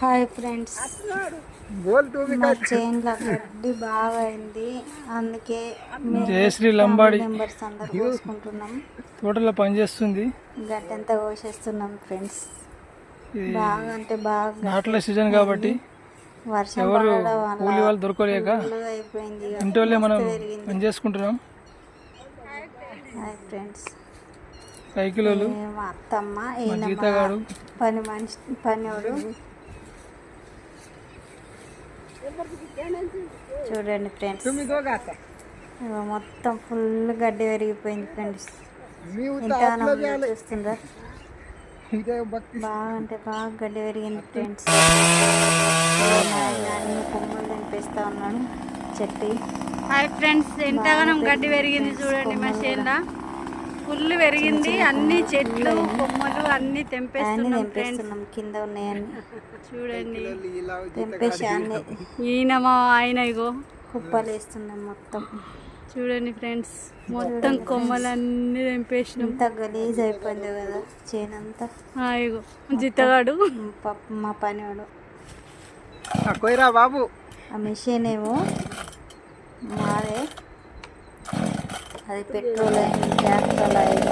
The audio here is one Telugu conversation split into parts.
హాయ్ ఫ్రెండ్స్, మా చేన్ల గడ్డి బాగా అయింది. అందుకే జయశ్రీ లంబాడి మెంబర్స్ అందరు కోసుకుంటున్నాం. తోటలో పనిచేస్తుంది. గడ్డి అంతా కోసేస్తున్నాం ఫ్రెండ్స్. బాగా అంటే బాగా నాట్ల సీజన్ కాబట్టి వర్షం ఎవరు పడడం కూలి వాళ్ళు దొరకలేక అయిపోయింది. ఇంటి వాళ్ళే మనం పని చేసుకుంటున్నాం. హాయ్ ఫ్రెండ్స్, సైకిల్ మా అత్తమ్మ జీతగాడు పని మనిషి పనివాడు. చూడండి ఫ్రెండ్స్, మొత్తం ఫుల్ గడ్డి పెరిగిపోయింది ఫ్రెండ్స్. ఎంత చూస్తుండ్రా, బాగా అంటే బాగా గడ్డి పెరిగింది ఫ్రెండ్స్. అన్ని కొమ్మలు తెంపేస్తా ఉన్నాడు చెట్టు. హాయ్ ఫ్రెండ్స్, ఎంతగానో గడ్డి పెరిగింది చూడండి. మా చేనులో ఫుల్ పెరిగింది. అన్ని చెట్లు కొమ్మలు అన్ని తెంపేస్తున్నాం ఫ్రెండ్స్. కింద ఉన్నాయని చూడండి, తెంపేసి అన్ని ఈయన మా ఆయన ఇగో కుప్పలు వేస్తున్నాం మొత్తం. చూడండి ఫ్రెండ్స్, మొత్తం కొమ్మలన్నీ తెంపేసినాం. ఇంత గలీజ్ అయిపోయింది కదా చేనంతా. ఇగో జిత్తగాడు మా పనివాడు. బాబు ఆ మిషన్ ఏమో మాదే, అది పెట్రోల్ అయింది, ట్రాక్టర్ అయింది.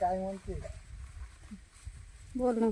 काय म्हणते बोल ना.